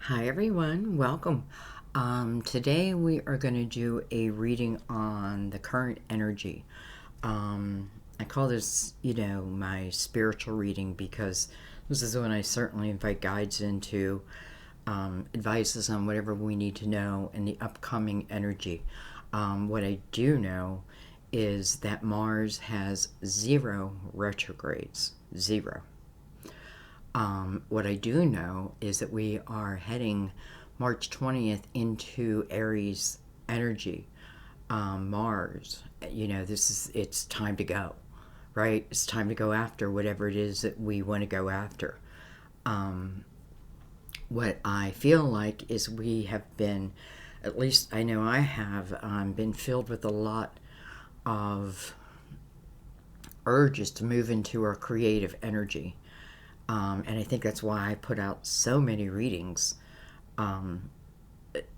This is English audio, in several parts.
Hi everyone, welcome. Today we are going to do a reading on the current energy. I call this, my spiritual reading because this is when I certainly invite guides into advices on whatever we need to know in the upcoming energy. What I do know is that Mars has 0 retrogrades, 0. What I do know is that we are heading March 20th into Aries energy. Mars, it's time to go, right? It's time to go after whatever it is that we want to go after. What I feel like is we have been, at least I know I have, been filled with a lot of urges to move into our creative energy. And I think that's why I put out so many readings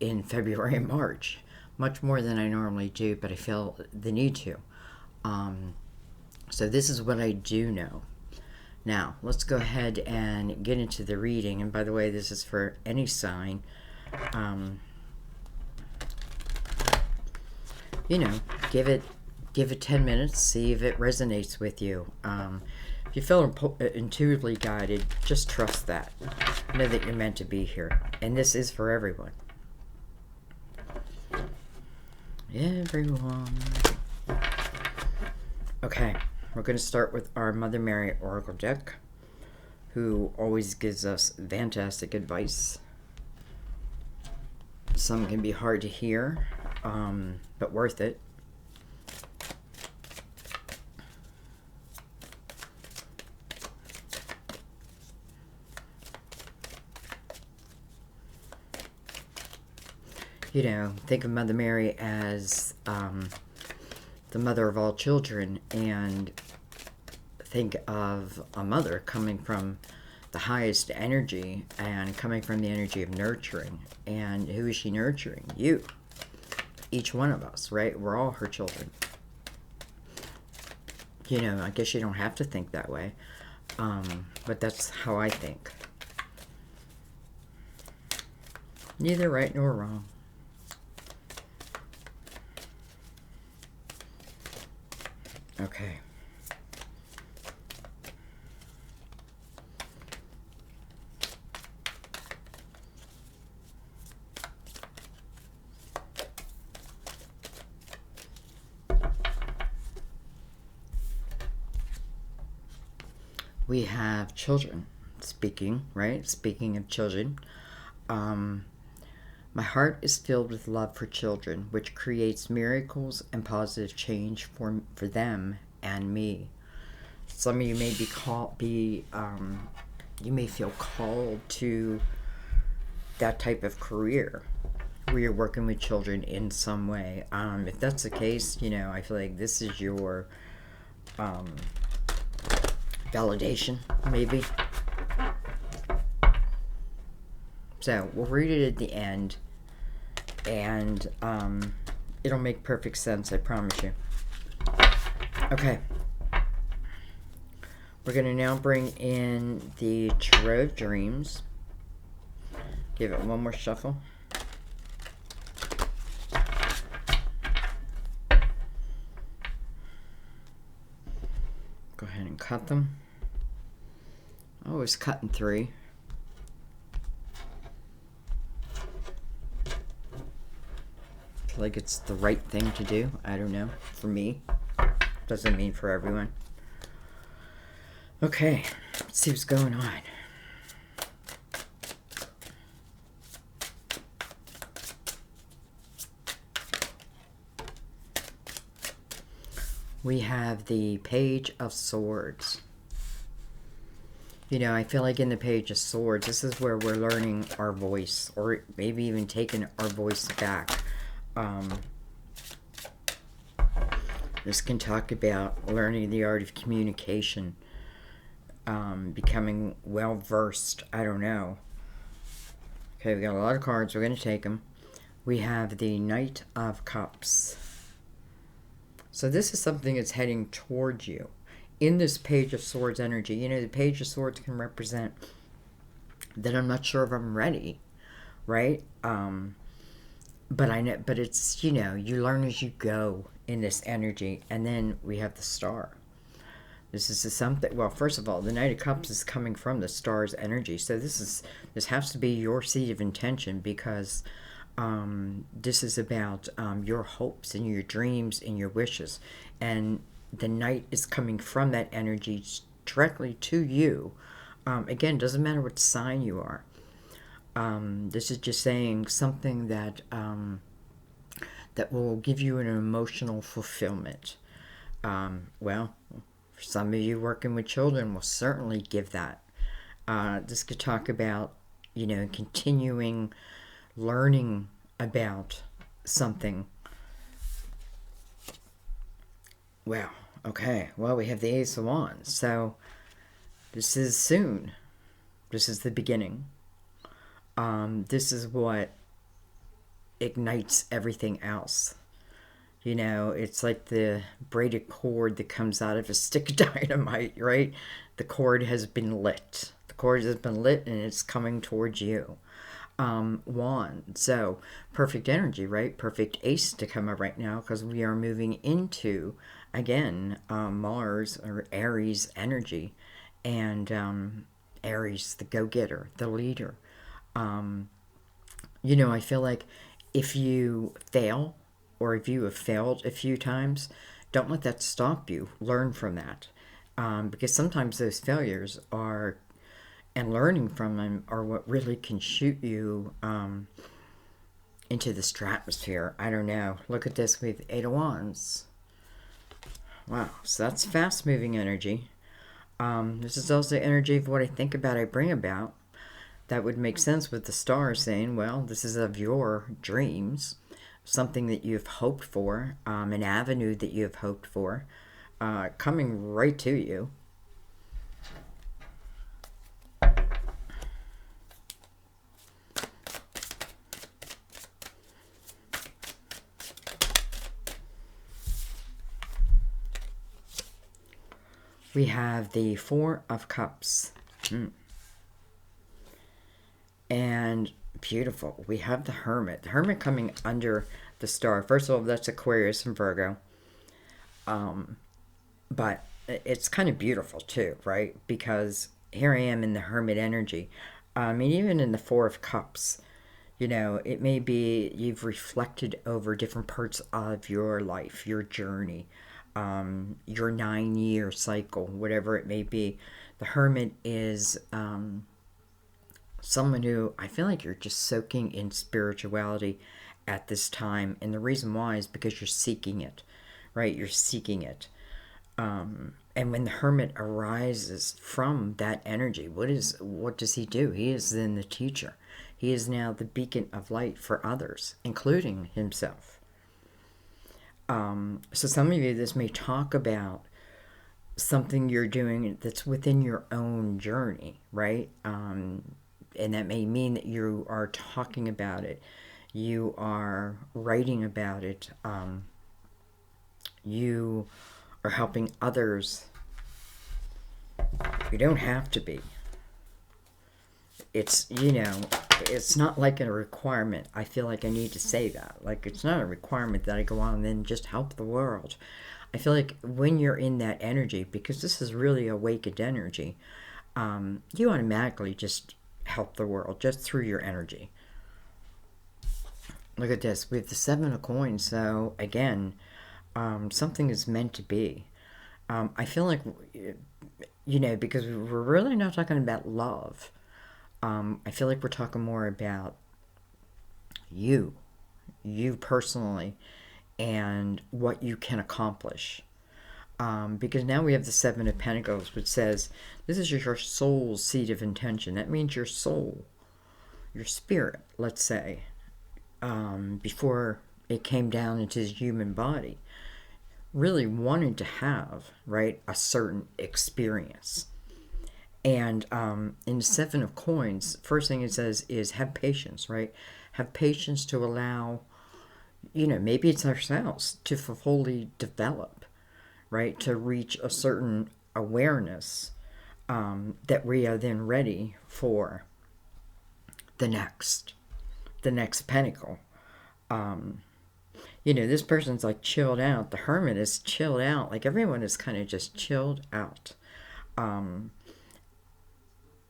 in February and March, much more than I normally do, but I feel the need to. So this is what I do know. Now, let's go ahead and get into the reading. And by the way, this is for any sign. Give it 10 minutes, see if it resonates with you. If you feel intuitively guided, just trust that. Know that you're meant to be here. And this is for everyone. Everyone. Okay, we're going to start with our Mother Mary Oracle deck, who always gives us fantastic advice. Some can be hard to hear, but worth it. Think of Mother Mary as the mother of all children, and think of a mother coming from the highest energy and coming from the energy of nurturing. And who is she nurturing? You. Each one of us, right? We're all her children. I guess you don't have to think that way, but that's how I think. Neither right nor wrong. Okay. We have children speaking, right? Speaking of children. My heart is filled with love for children, which creates miracles and positive change for them and me. Some of you may you may feel called to that type of career where you're working with children in some way. If that's the case, I feel like this is your validation, maybe. So we'll read it at the end, and it'll make perfect sense, I promise you. Okay. We're going to now bring in the Tarot of Dreams. Give it one more shuffle. Go ahead and cut them. I always cut in 3. I feel like it's the right thing to do. I don't know. For me. Doesn't mean for everyone. Okay. Let's see what's going on. We have the Page of Swords. I feel like in the Page of Swords, this is where we're learning our voice, or maybe even taking our voice back. This can talk about learning the art of communication, becoming well-versed. I don't know. Okay, we got a lot of cards. We're going to take them. We have the Knight of Cups. So this is something that's heading towards you. In this Page of Swords energy, the Page of Swords can represent that I'm not sure if I'm ready. right? But I know, but it's, you learn as you go in this energy, and then we have the star. This is something. Well, first of all, the Knight of Cups is coming from the star's energy, so this has to be your seed of intention, because this is about your hopes and your dreams and your wishes, and the Knight is coming from that energy directly to you. Again, doesn't matter what sign you are. This is just saying something that will give you an emotional fulfillment. Well, for some of you working with children will certainly give that. This could talk about, continuing learning about something. Well, okay. Well, we have the Ace of Wands. So this is soon. This is the beginning. This is what ignites everything else. It's like the braided cord that comes out of a stick of dynamite, right? The cord has been lit. The cord has been lit and it's coming towards you. Wand. So, perfect energy, right? Perfect ace to come up right now, because we are moving into, again, Mars or Aries energy. And Aries, the go-getter, the leader. I feel like if you fail, or if you have failed a few times, don't let that stop you. Learn from that. Because sometimes those failures and learning from them are what really can shoot you into the stratosphere. I don't know. Look at this with Eight of Wands. Wow, so that's fast-moving energy. This is also the energy of what I think about, I bring about. That would make sense with the stars saying, well, this is of your dreams, something that you've hoped for, an avenue that you have hoped for, coming right to you. We have the Four of Cups. And beautiful. We have the Hermit. The Hermit coming under the star. First of all, that's Aquarius and Virgo. But it's kind of beautiful too, right? Because here I am in the Hermit energy. Even in the Four of Cups, it may be you've reflected over different parts of your life, your journey, your 9-year cycle, whatever it may be. The Hermit is someone who I feel like you're just soaking in spirituality at this time. And the reason why is because you're seeking it, right? You're seeking it. And when the Hermit arises from that energy, what does he do? He is then the teacher. He is now the beacon of light for others, including himself. So some of you, this may talk about something you're doing that's within your own journey, right? And that may mean that you are talking about it, you are writing about it, you are helping others. You don't have to be. It's, it's not like a requirement. I feel like I need to say that. Like, it's not a requirement that I go on and then just help the world. I feel like when you're in that energy, because this is really awakened energy, you automatically just help the world just through your energy. Look at this. We have the Seven of Coins. So, again, something is meant to be. I feel like, because we're really not talking about love. I feel like we're talking more about you personally, and what you can accomplish. Because now we have the Seven of Pentacles, which says this is your soul's seat of intention. That means your soul, your spirit, let's say, before it came down into the human body, really wanted to have, right, a certain experience. And in the Seven of Coins, first thing it says is have patience, right? Have patience to allow, maybe it's ourselves to fully develop, right? To reach a certain awareness that we are then ready for the next. the next pentacle. This person's like chilled out. The Hermit is chilled out. Like everyone is kind of just chilled out.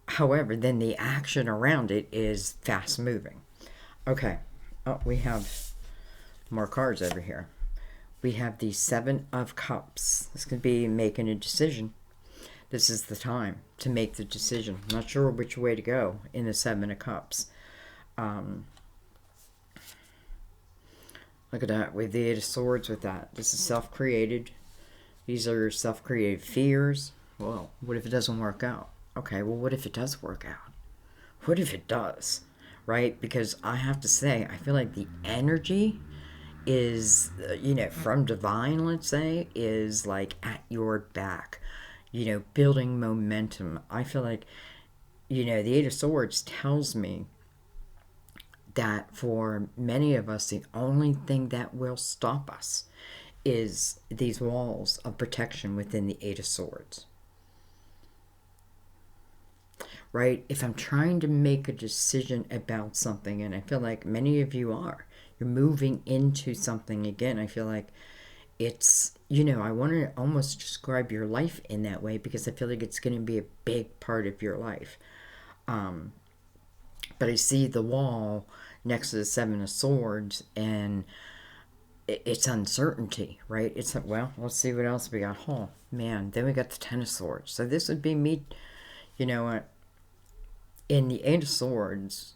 However, then the action around it is fast moving. Okay. Oh, we have more cards over here. We have the Seven of Cups. This could be making a decision. This is the time to make the decision. I'm not sure which way to go in the Seven of Cups. Look at that. With the Eight of Swords with that. This is self-created. These are self-created fears. Well, what if it doesn't work out? Okay, well, what if it does work out? What if it does? Right? Because I have to say, I feel like the energy is, from divine, let's say, is like at your back, building momentum. I feel like, the Eight of Swords tells me that for many of us, the only thing that will stop us is these walls of protection within the Eight of Swords. Right? If I'm trying to make a decision about something, and I feel like many of you are, you're moving into something again. I feel like it's, I want to almost describe your life in that way because I feel like it's going to be a big part of your life. But I see the wall next to the Seven of Swords, and it's uncertainty, right? It's, well, let's see what else we got. Oh, man. Then we got the Ten of Swords. So this would be me, in the Eight of Swords,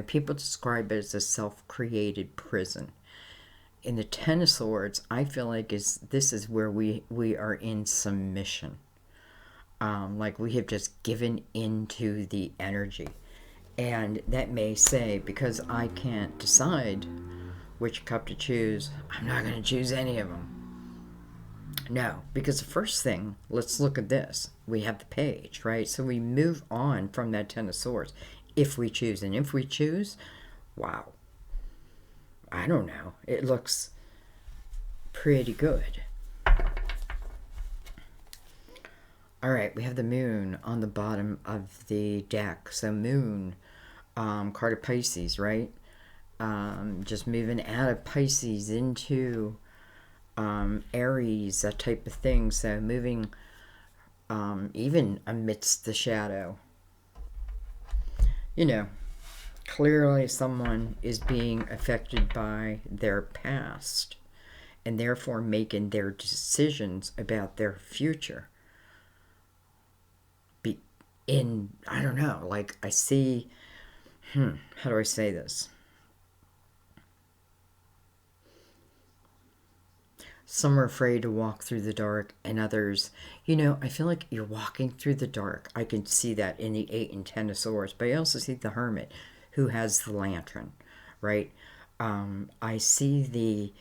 people describe it as a self-created prison. In the Ten of Swords, I feel like this is where we are in submission. Like we have just given into the energy. And that may say, because I can't decide which cup to choose, I'm not going to choose any of them. No, because the first thing, let's look at this. We have the page, right? So we move on from that Ten of Swords if we choose. And if we choose, wow. I don't know. It looks pretty good. All right, we have the Moon on the bottom of the deck. So Moon, card of Pisces, right? Just moving out of Pisces into Aries, that type of thing. So moving even amidst the shadow. Clearly someone is being affected by their past and therefore making their decisions about their future. I don't know, like I see, how do I say this? Some are afraid to walk through the dark, and others, I feel like you're walking through the dark. I can see that in the 8 and 10 of Swords, but I also see the Hermit who has the lantern, right? I see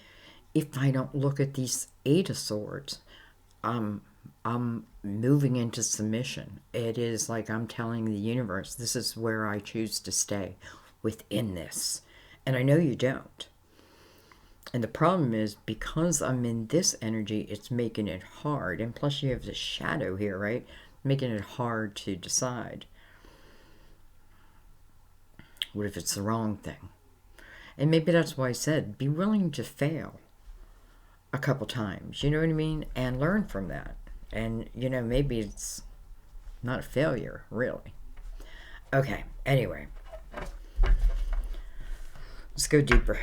if I don't look at these 8 of Swords, I'm moving into submission. It is like I'm telling the universe, this is where I choose to stay within this. And I know you don't. And the problem is, because I'm in this energy, it's making it hard. And plus you have the shadow here, right? Making it hard to decide. What if it's the wrong thing? And maybe that's why I said, be willing to fail a couple times. You know what I mean? And learn from that. And, maybe it's not a failure, really. Okay, anyway. Let's go deeper.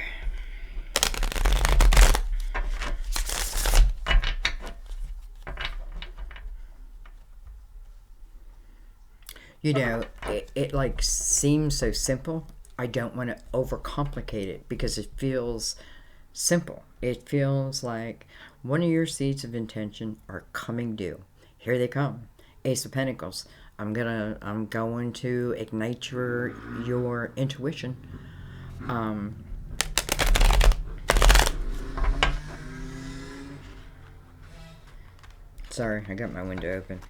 It like seems so simple. I don't want to overcomplicate it because it feels simple. It feels like one of your seeds of intention are coming due. Here they come. Ace of Pentacles. I'm going to ignite your intuition. Sorry, I got my window open.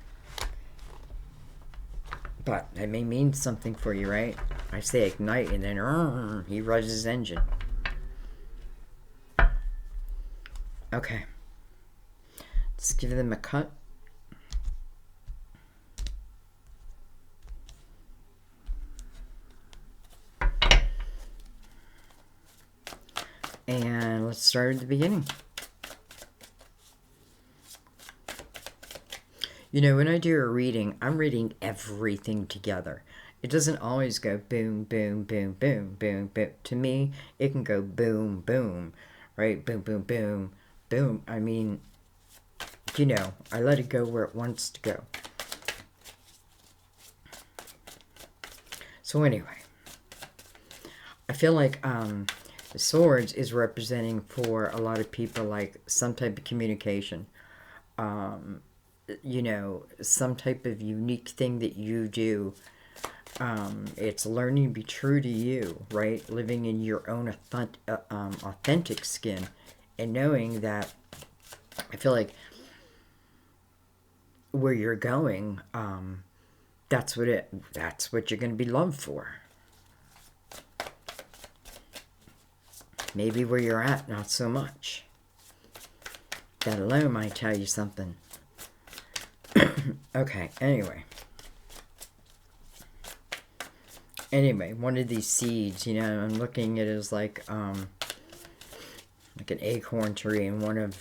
But that may mean something for you, right? I say ignite, and then he runs his engine. Okay. Let's give them a cut. And let's start at the beginning. You know, when I do a reading, I'm reading everything together. It doesn't always go boom, boom, boom, boom, boom, boom. To me, it can go boom, boom, right? Boom, boom, boom, boom. I mean, you know, I let it go where it wants to go. So anyway, I feel like the swords is representing for a lot of people like some type of communication. You know, some type of unique thing that you do. It's learning to be true to you, right? Living in your own authentic skin, and knowing that I feel like where you're going, that's what you're going to be loved for. Maybe where you're at, not so much. That alone might tell you something. Okay, anyway, one of these seeds, you know, I'm looking at it as like an acorn tree, and one of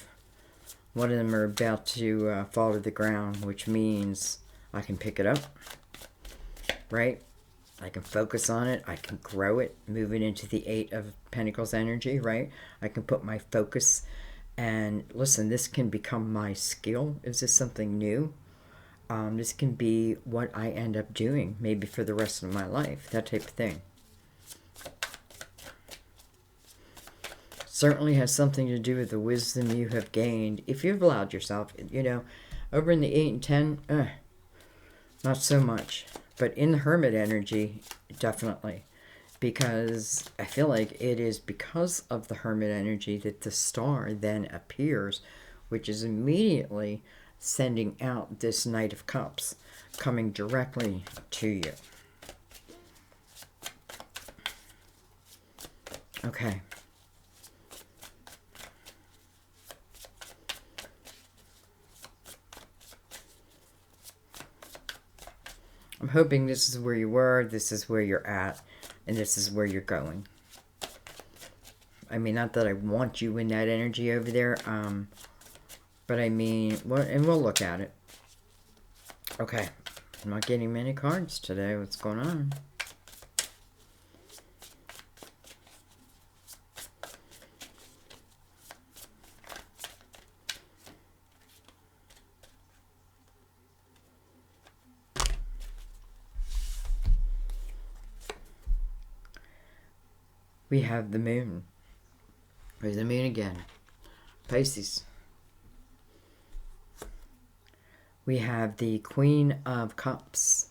them are about to fall to the ground, which means I can pick it up, right? I can focus on it. I can grow it, move it into the Eight of Pentacles energy, right? I can put my focus, and listen, this can become my skill. Is this something new? This can be what I end up doing, maybe for the rest of my life, that type of thing. Certainly has something to do with the wisdom you have gained. If you've allowed yourself, you know, over in the 8 and 10, not so much. But in the Hermit energy, definitely. Because I feel like it is because of the Hermit energy that the star then appears, which is immediately sending out this Knight of Cups, coming directly to you. Okay. I'm hoping this is where you were, this is where you're at, and this is where you're going. I mean, not that I want you in that energy over there, but I mean, and we'll look at it. Okay, I'm not getting many cards today. What's going on? We have the moon. There's the moon again. Pisces. We have the Queen of Cups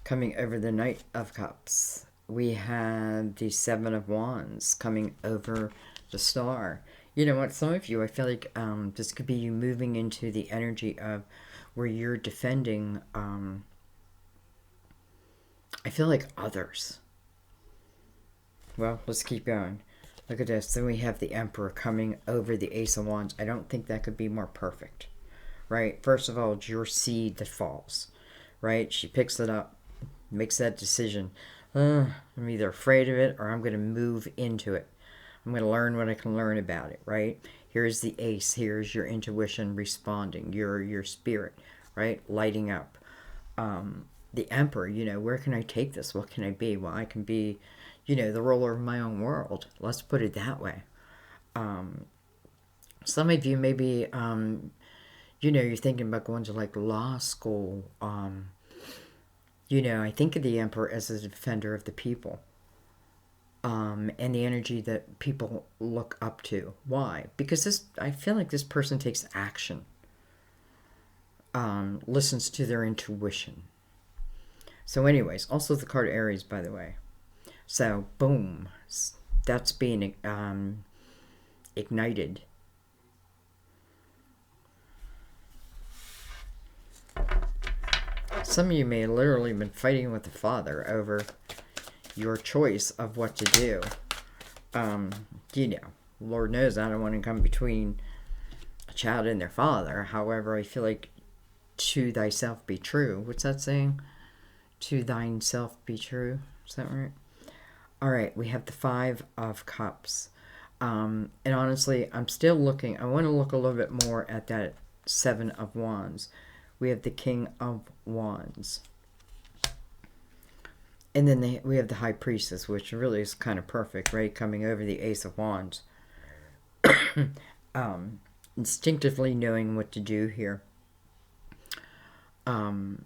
coming over the Knight of Cups. We have the Seven of Wands coming over the Star. You know what? Some of you, I feel like this could be you moving into the energy of where you're defending, I feel like others. Well, let's keep going. Look at this. Then we have the Emperor coming over the Ace of Wands. I don't think that could be more perfect. Right? First of all, it's your seed that falls. Right? She picks it up, makes that decision. I'm either afraid of it or I'm going to move into it. I'm going to learn what I can learn about it. Right? Here's the Ace. Here's your intuition responding. Your spirit. Right? Lighting up. The Emperor, you know, where can I take this? What can I be? Well, I can be, you know, the ruler of my own world. Let's put it that way. Some of you maybe, you know, you're thinking about going to like law school. You know, I think of the Emperor as a defender of the people. And the energy that people look up to. Why? Because I feel like this person takes action. Listens to their intuition. So anyways, also the card Aries, by the way. So, boom. That's being ignited. Some of you may have literally been fighting with the father over your choice of what to do. You know, Lord knows I don't want to come between a child and their father. However, I feel like to thyself be true. What's that saying? To thine self be true. Is that right? All right, we have the Five of Cups. And honestly, I'm still looking. I want to look a little bit more at that Seven of Wands. We have the King of Wands. And then we have the High Priestess, which really is kind of perfect, right? Coming over the Ace of Wands. Instinctively knowing what to do here. You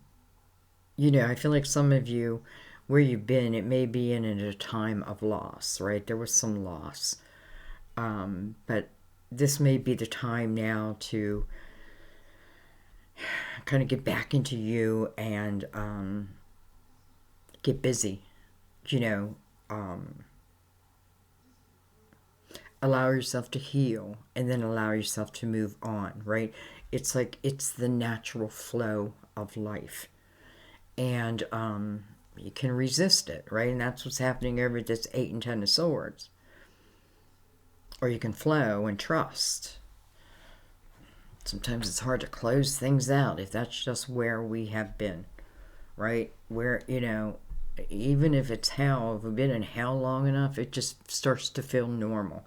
know, I feel like some of you, where you've been, it may be in a time of loss, right? There was some loss. But this may be the time now to kind of get back into you and get busy, you know, allow yourself to heal and then allow yourself to move on, right? It's like it's the natural flow of life. And you can resist it, right? And that's what's happening over this 8 and 10 of Swords. Or you can flow and trust. Sometimes it's hard to close things out if that's just where we have been, right? Where, you know, even if it's hell, if we've been in hell long enough, it just starts to feel normal.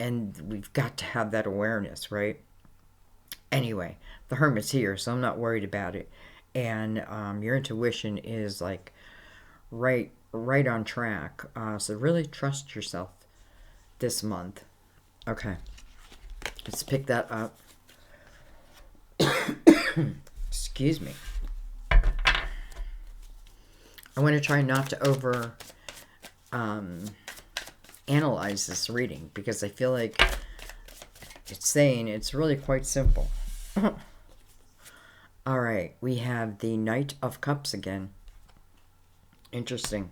And we've got to have that awareness, right? Anyway, the Hermit's here, so I'm not worried about it. And your intuition is like right on track. So really trust yourself this month. Okay, let's pick that up. Excuse me. I want to try not to over analyze this reading because I feel like it's saying it's really quite simple. All right, we have the Knight of Cups again. Interesting.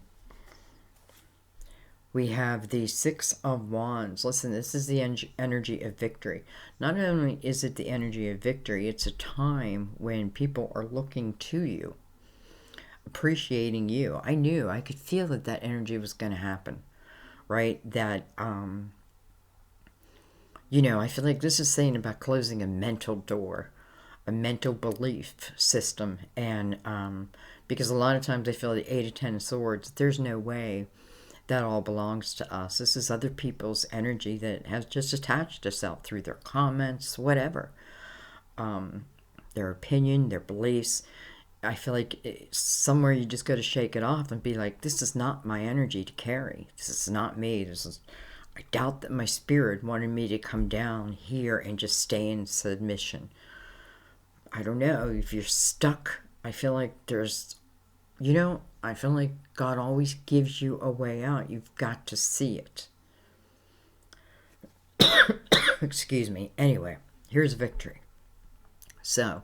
We have the Six of Wands. Listen, this is the energy of victory. Not only is it the energy of victory, it's a time when people are looking to you, appreciating you. I could feel that energy was going to happen, right? That, you know, I feel like this is saying about closing a mental door, a mental belief system. And because a lot of times I feel the 8 of 10 of Swords, there's no way that all belongs to us. This is other people's energy that has just attached itself through their comments, whatever. Their opinion, their beliefs. I feel like somewhere you just got to shake it off and be like, this is not my energy to carry. This is not me. I doubt that my spirit wanted me to come down here and just stay in submission. I don't know. If you're stuck, I feel like there's, you know, I feel like God always gives you a way out. You've got to see it. Excuse me. Anyway, here's victory. So,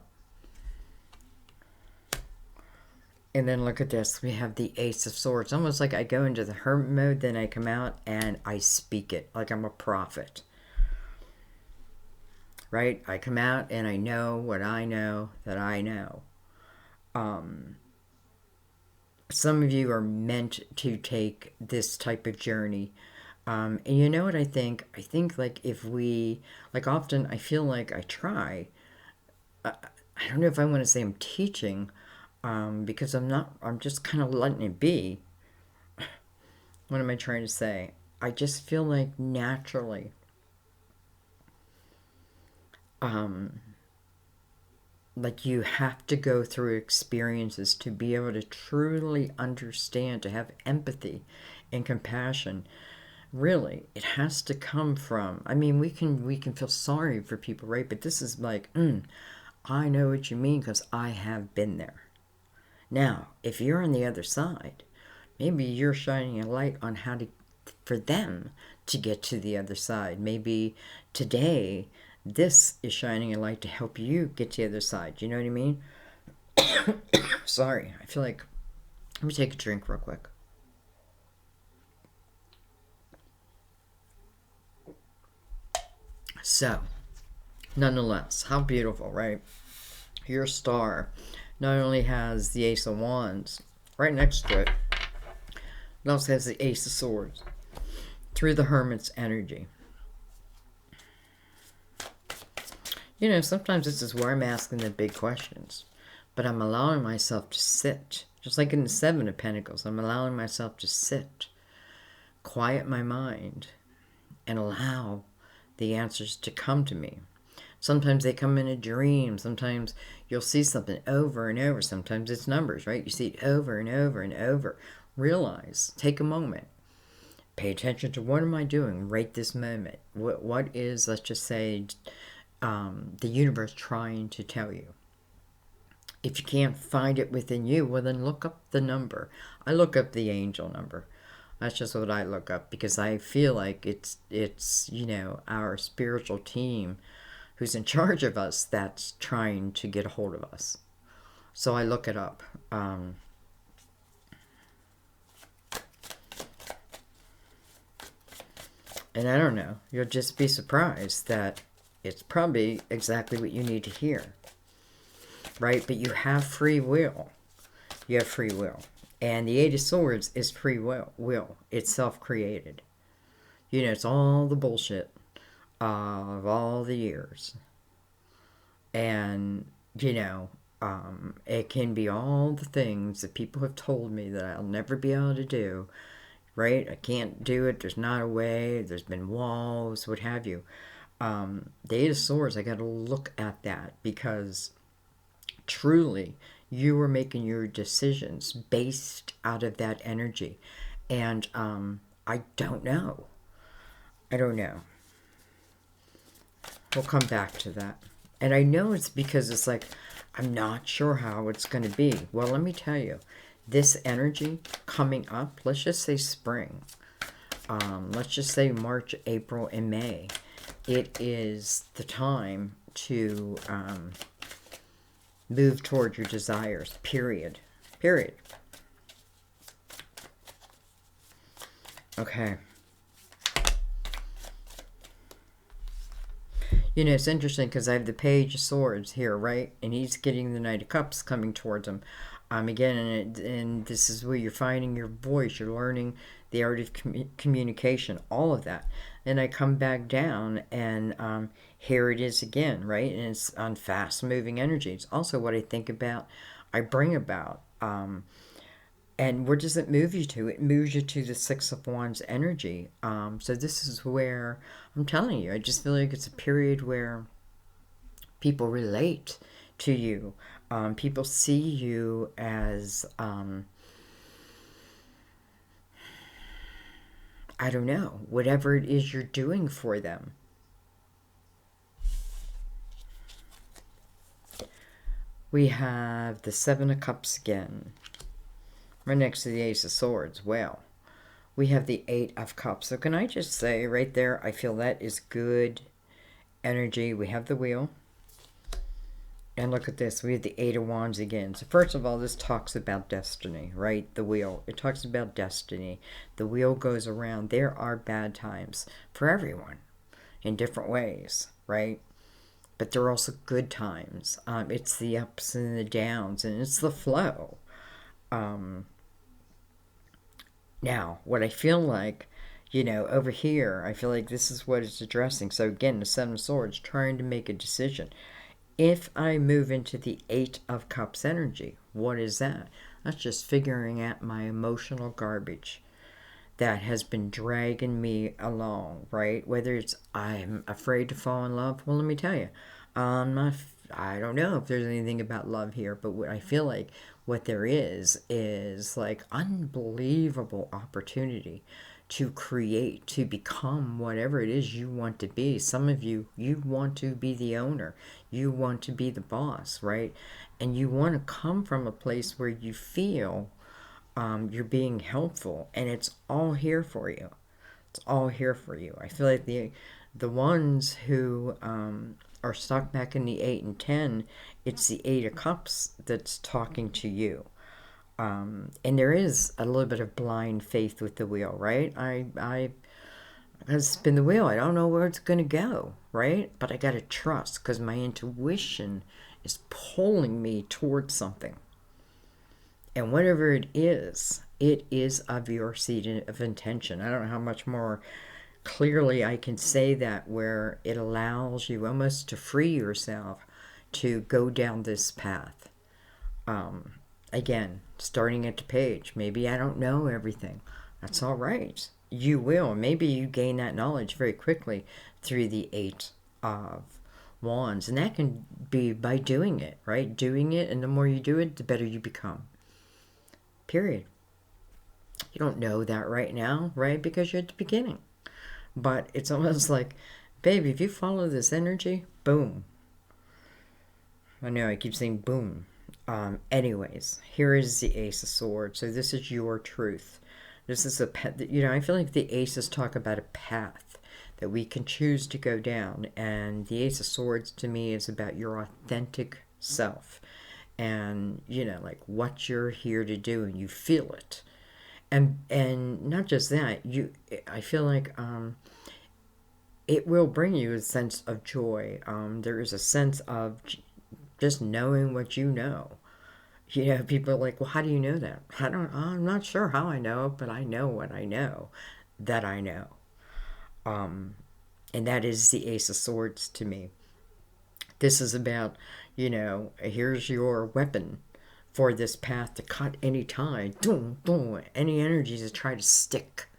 and then look at this. We have the Ace of Swords. Almost like I go into the hermit mode, then I come out and I speak it like I'm a prophet. Right? I come out and I know what I know that I know. Some of you are meant to take this type of journey. And you know what I think? I think like if we, like often I feel like I try. I don't know if I want to say I'm teaching, because I'm just kind of letting it be. What am I trying to say? I just feel like naturally, like you have to go through experiences to be able to truly understand, to have empathy and compassion. Really, it has to come from, I mean, we can feel sorry for people, right? But this is like, I know what you mean because I have been there. Now, if you're on the other side, maybe you're shining a light on how to, for them to get to the other side. Maybe today, this is shining a light to help you get to the other side. You know what I mean? Sorry, I feel like, let me take a drink real quick. So, nonetheless, how beautiful, right? Your star not only has the Ace of Wands right next to it, it also has the Ace of Swords through the Hermit's energy. You know, sometimes this is where I'm asking the big questions, but I'm allowing myself to sit. Just like in the Seven of Pentacles, I'm allowing myself to sit quiet my mind and allow the answers to come to me. Sometimes they come in a dream. Sometimes you'll see something over and over. Sometimes it's numbers, right? You see it over and over and over. Realize, take a moment, pay attention to what am I doing right this moment? What is, let's just say, the universe trying to tell you? If you can't find it within you, well, then look up the number. I look up the angel number. That's just what I look up, because I feel like it's our spiritual team who's in charge of us that's trying to get a hold of us. So I look it up. And I don't know, you'll just be surprised that it's probably exactly what you need to hear. Right? But you have free will. You have free will. And the Eight of Swords is free will. It's self-created. It's all the bullshit of all the years. And, it can be all the things that people have told me that I'll never be able to do. Right? I can't do it. There's not a way. There's been walls, what have you. The Eight of Swords, I got to look at that, because truly you are making your decisions based out of that energy. And I don't know. We'll come back to that. And I know it's because it's like, I'm not sure how it's going to be. Well, let me tell you, this energy coming up, let's just say spring, let's just say March, April, and May, it is the time to move toward your desires, period. Okay. It's interesting because I have the Page of Swords here, right? And he's getting the Knight of Cups coming towards him. Again, and this is where you're finding your voice. You're learning the art of communication, all of that. And I come back down, and here it is again, right? And it's on fast-moving energy. It's also what I think about, I bring about. And where does it move you to? It moves you to the Six of Wands energy. So this is where, I'm telling you, I just feel like it's a period where people relate to you. People see you as, I don't know, whatever it is you're doing for them. We have the Seven of Cups again, right next to the Ace of Swords. Well, we have the Eight of Cups. So can I just say right there, I feel that is good energy. We have the Wheel. And look at this. We have the Eight of Wands again. So first of all, this talks about destiny, right? The Wheel. It talks about destiny. The Wheel goes around. There are bad times for everyone in different ways, right? But there are also good times. It's the ups and the downs, and it's the flow. Now, what I feel like, over here, I feel like this is what it's addressing. So again, the Seven of Swords, trying to make a decision. If I move into the Eight of Cups energy, what is that? That's just figuring out my emotional garbage that has been dragging me along, right? Whether it's I'm afraid to fall in love. Well, let me tell you, I don't know if there's anything about love here, but what I feel like what there is like unbelievable opportunity to create, to become whatever it is you want to be. Some of you want to be the owner. You want to be the boss, right? And you want to come from a place where you feel you're being helpful, and it's all here for you. It's all here for you. I feel like the ones who are stuck back in the 8 and 10, it's the Eight of Cups that's talking to you. And there is a little bit of blind faith with the wheel, right? I gotta spin the wheel. I don't know where it's gonna go, right? But I gotta trust, because my intuition is pulling me towards something. And whatever it is of your seed of intention. I don't know how much more clearly I can say that, where it allows you almost to free yourself to go down this path. Again, starting at the page. Maybe I don't know everything. That's all right. you will. Maybe you gain that knowledge very quickly through the Eight of Wands. And that can be by doing it, right? Doing it, and the more you do it, the better you become. Period. You don't know that right now, right? Because you're at the beginning. But it's almost like, baby, if you follow this energy, boom. I know I keep saying boom. Anyways, here is the Ace of Swords. So this is your truth. This is I feel like the aces talk about a path that we can choose to go down. And the Ace of Swords to me is about your authentic self. And, like what you're here to do, and you feel it. And not just that, I feel like it will bring you a sense of joy. There is a sense of just knowing what you know. People are like, well, how do you know that? I'm not sure how I know, but I know what I know that I know. And that is the Ace of Swords to me. This is about, here's your weapon for this path to cut any tie. Any energies to try to stick,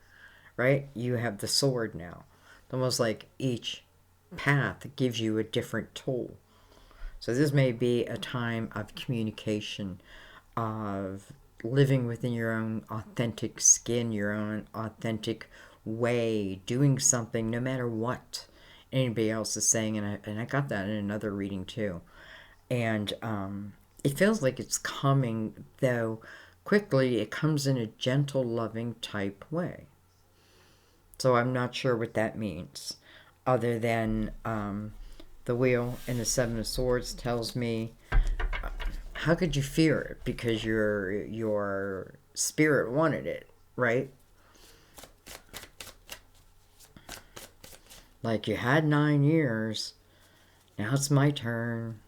right? You have the sword now. It's almost like each path gives you a different tool. So this may be a time of communication, of living within your own authentic skin, your own authentic way, doing something no matter what anybody else is saying. And I got that in another reading too. And it feels like it's coming, though quickly it comes in a gentle, loving type way. So I'm not sure what that means, other than the Wheel and the Seven of Swords tells me, how could you fear it? Because your spirit wanted it, right? Like, you had 9 years. Now it's my turn.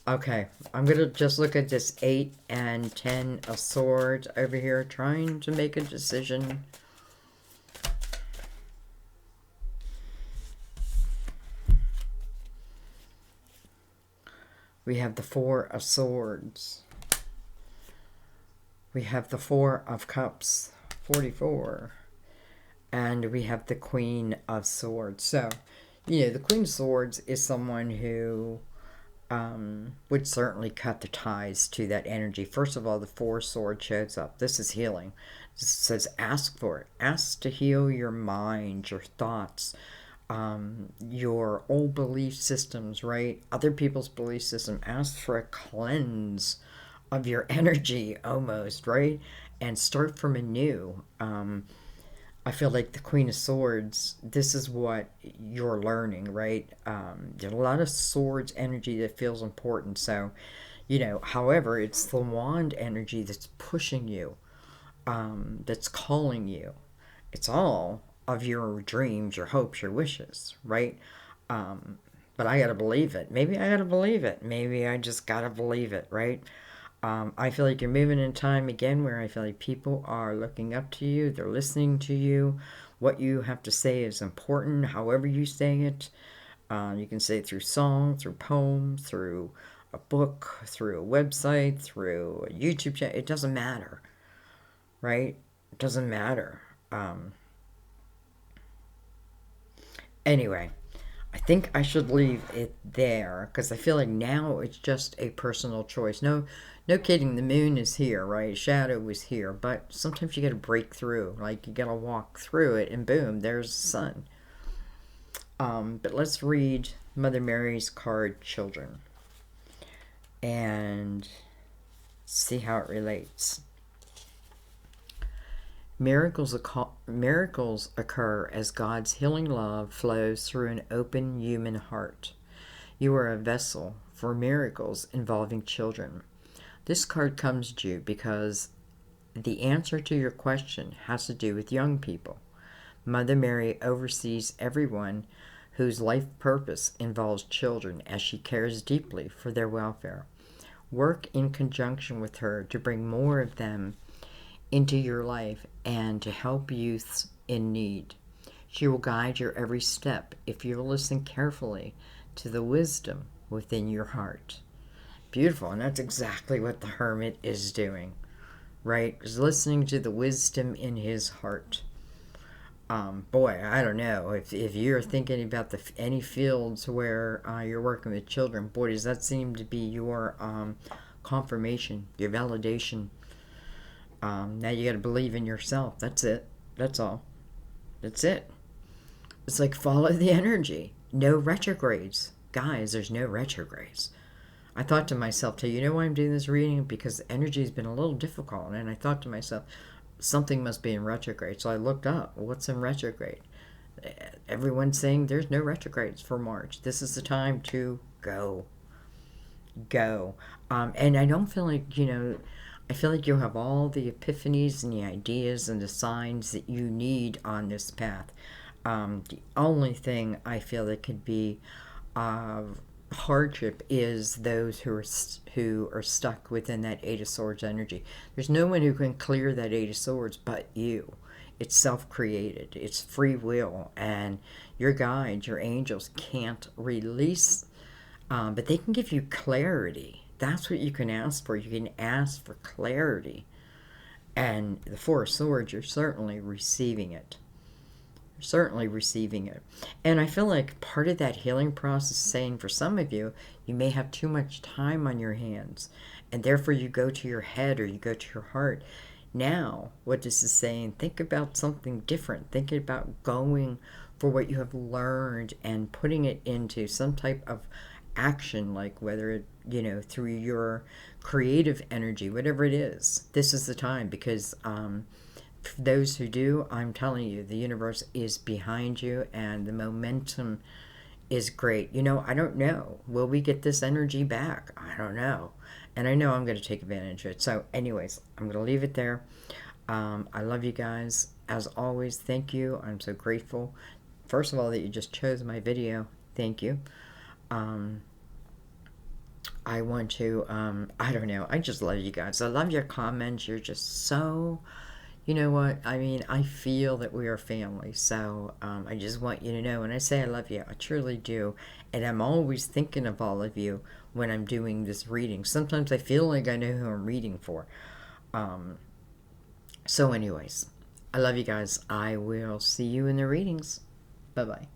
Okay, I'm going to just look at this 8 and 10 of Swords over here, trying to make a decision. We have the 4 of Swords. We have the 4 of Cups, 44. And we have the Queen of Swords. So, the Queen of Swords is someone who would certainly cut the ties to that energy. First of all, the 4 Swords shows up. This is healing. This says ask for it. Ask to heal your mind, your thoughts, your old belief systems, right? Other people's belief system. Ask for a cleanse of your energy almost, right? And start from anew. I feel like the Queen of Swords, this is what you're learning, right? There's a lot of Swords energy that feels important. So, however, it's the Wand energy that's pushing you, that's calling you. It's all of your dreams, your hopes, your wishes, right? But I gotta believe it. Maybe I gotta believe it. Maybe I just gotta believe it, right? I feel like you're moving in time again where I feel like people are looking up to you. They're listening to you. What you have to say is important, however you say it. You can say it through song, through poem, through a book, through a website, through a YouTube channel. It doesn't matter, right? It doesn't matter. Anyway, I think I should leave it there because I feel like now it's just a personal choice. No kidding, the moon is here, right? Shadow is here, but sometimes you got to break through. Like, you got to walk through it, and boom, there's the sun. But let's read Mother Mary's card, Children, and see how it relates. Miracles occur as God's healing love flows through an open human heart. You are a vessel for miracles involving children. This card comes to you because the answer to your question has to do with young people. Mother Mary oversees everyone whose life purpose involves children as she cares deeply for their welfare. Work in conjunction with her to bring more of them into your life and to help youths in need. She will guide your every step if you listen carefully to the wisdom within your heart. Beautiful, and that's exactly what the Hermit is doing, right? Is listening to the wisdom in his heart. Boy, I don't know if you're thinking about any fields where you're working with children. Boy, does that seem to be your confirmation, your validation. Now you got to believe in yourself. That's it. That's all. That's it. It's like follow the energy. No retrogrades, guys. There's no retrogrades. I thought to myself, too, you know why I'm doing this reading? Because the energy has been a little difficult, and I thought to myself, something must be in retrograde. So I looked up, what's in retrograde? Everyone's saying there's no retrogrades for March. This is the time to go. Go. And I don't feel like, I feel like you have all the epiphanies and the ideas and the signs that you need on this path. The only thing I feel that could be hardship is those who are stuck within that Eight of Swords energy. There's no one who can clear that Eight of Swords but you. It's self-created. It's free will, and your guides, your angels, can't release, but they can give you clarity. That's what you can ask for. You can ask for clarity, and the Four of Swords, you're certainly receiving it. Certainly receiving it. And I feel like part of that healing process is saying for some of you, you may have too much time on your hands, and therefore you go to your head or you go to your heart. Now, what this is saying, think about something different. Think about going for what you have learned and putting it into some type of action, like whether it, through your creative energy, whatever it is. This is the time, because for those who do, I'm telling you, the universe is behind you and the momentum is great. I don't know. Will we get this energy back? I don't know. And I know I'm going to take advantage of it. So anyways, I'm going to leave it there. I love you guys. As always, thank you. I'm so grateful. First of all, that you just chose my video. Thank you. I want to, I don't know. I just love you guys. I love your comments. You're just so... You know what? I mean, I feel that we are family, so I just want you to know when I say I love you, I truly do. And I'm always thinking of all of you when I'm doing this reading. Sometimes I feel like I know who I'm reading for. So anyways, I love you guys. I will see you in the readings. Bye-bye.